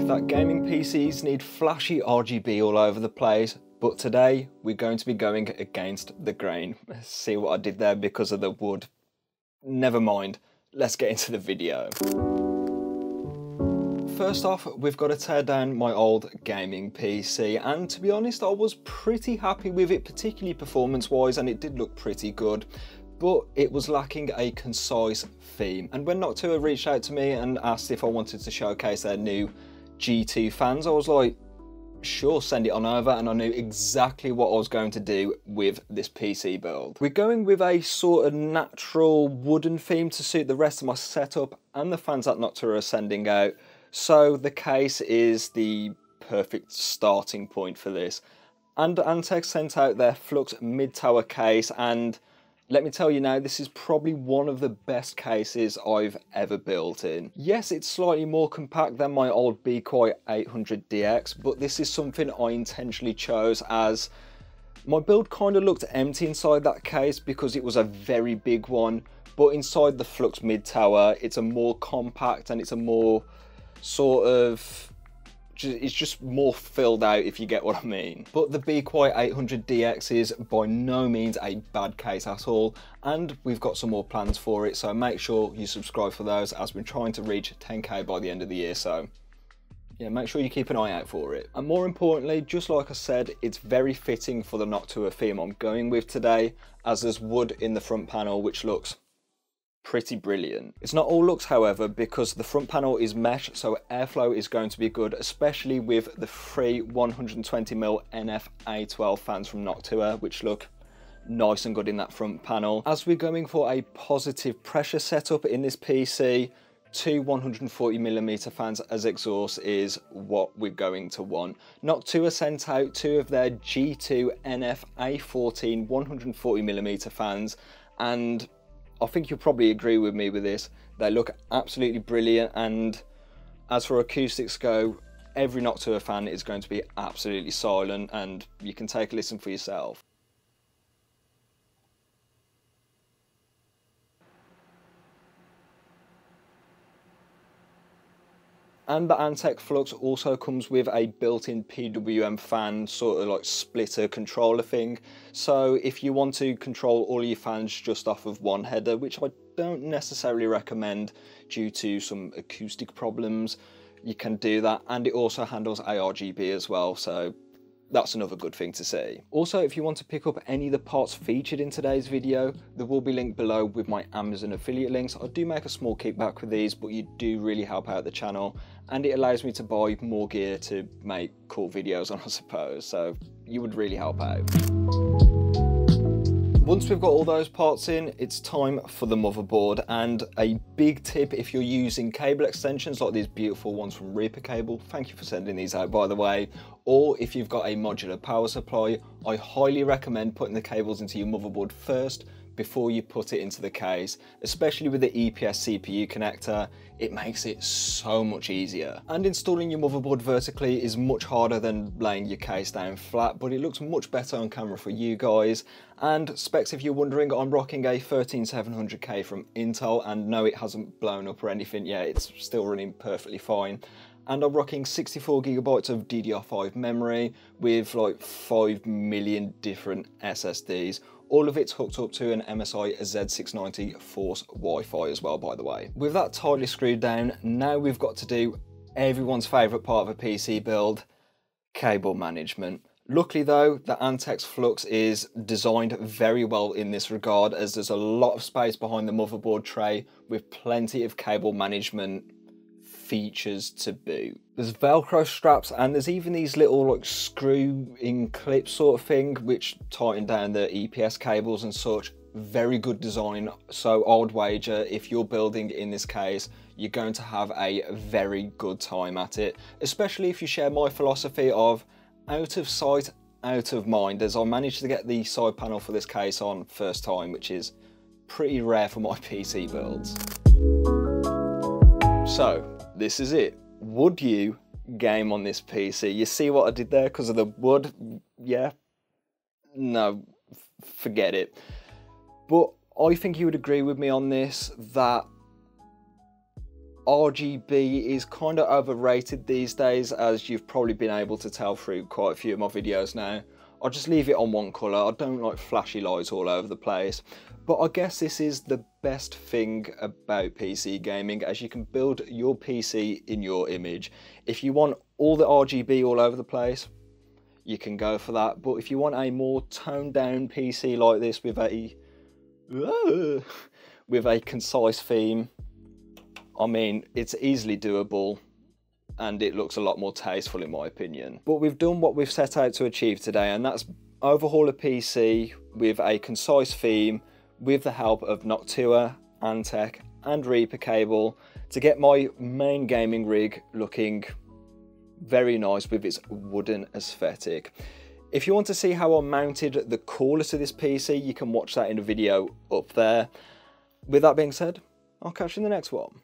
that gaming PCs need flashy RGB all over the place, but today we're going to be going against the grain. See what I did there because of the wood? Never mind, let's get into the video. First off, we've got to tear down my old gaming PC, and to be honest, I was pretty happy with it, particularly performance-wise, and it did look pretty good, but it was lacking a concise theme. And when Noctua reached out to me and asked if I wanted to showcase their new G2 fans, I was like, sure, send it on over, and I knew exactly what I was going to do with this PC build. We're going with a sort of natural wooden theme to suit the rest of my setup and the fans that Noctua are sending out. So the case is the perfect starting point for this. And Antec sent out their Flux mid-tower case, and let me tell you now, this is probably one of the best cases I've ever built in. Yes, it's slightly more compact than my old Be Quiet 800DX, but this is something I intentionally chose as my build kind of looked empty inside that case because it was a very big one, but inside the Flux mid-tower, it's a more compact and it's a more sort of, it's just more filled out, if you get what I mean. But the Be Quiet 800DX is by no means a bad case at all, and we've got some more plans for it, so make sure you subscribe for those as we're trying to reach 10k by the end of the year. So yeah, make sure you keep an eye out for it. And more importantly, just like I said, it's very fitting for the Noctua theme I'm going with today, as there's wood in the front panel which looks pretty brilliant. It's not all looks, however, because the front panel is mesh, so airflow is going to be good, especially with the free 120mm NF A12 fans from Noctua, which look nice and good in that front panel. As we're going for a positive pressure setup in this PC, two 140mm fans as exhaust is what we're going to want. Noctua sent out two of their G2 NF A14 140mm fans, and I think you'll probably agree with me with this. They look absolutely brilliant, and as for acoustics go, every Noctua fan is going to be absolutely silent, and you can take a listen for yourself. And the Antec Flux also comes with a built-in PWM fan, sort of like splitter controller thing. So if you want to control all your fans just off of one header, which I don't necessarily recommend due to some acoustic problems, you can do that. And it also handles ARGB as well, so that's another good thing to see. Also, if you want to pick up any of the parts featured in today's video, there will be linked below with my Amazon affiliate links. I do make a small kickback with these, but you do really help out the channel, and it allows me to buy more gear to make cool videos on, I suppose, so you would really help out. Once we've got all those parts in, it's time for the motherboard. And a big tip, if you're using cable extensions like these beautiful ones from ReaperCable, thank you for sending these out by the way, or if you've got a modular power supply, I highly recommend putting the cables into your motherboard first before you put it into the case, especially with the EPS CPU connector. It makes it so much easier. And installing your motherboard vertically is much harder than laying your case down flat, but it looks much better on camera for you guys. And specs, if you're wondering, I'm rocking a 13700K from Intel, and no, it hasn't blown up or anything yet, it's still running perfectly fine. And I'm rocking 64GB of DDR5 memory with like 5 million different SSDs. All of it's hooked up to an MSI Z690 Force Wi-Fi as well, by the way. With that tightly screwed down, now we've got to do everyone's favourite part of a PC build, cable management. Luckily though, the Antec Flux is designed very well in this regard, as there's a lot of space behind the motherboard tray with plenty of cable management features to boot. There's Velcro straps, and there's even these little like screw-in clip sort of thing which tighten down the EPS cables and such. Very good design, so I would wager if you're building in this case, you're going to have a very good time at it, especially if you share my philosophy of out of sight, out of mind, as I managed to get the side panel for this case on first time, which is pretty rare for my PC builds. So this is it. Would you game on this PC? You see what I did there because of the wood? Yeah? No, forget it. But I think you would agree with me on this, that RGB is kind of overrated these days, as you've probably been able to tell through quite a few of my videos now. I'll just leave it on one colour. I don't like flashy lights all over the place. But I guess this is the best thing about PC gaming, as you can build your PC in your image. If you want all the RGB all over the place, you can go for that. But if you want a more toned down PC like this with a concise theme, I mean, it's easily doable, and it looks a lot more tasteful in my opinion. But we've done what we've set out to achieve today, and that's overhaul a PC with a concise theme with the help of Noctua, Antec and ReaperCable to get my main gaming rig looking very nice with its wooden aesthetic. If you want to see how I mounted the cooler to this PC, you can watch that in a video up there. With that being said, I'll catch you in the next one.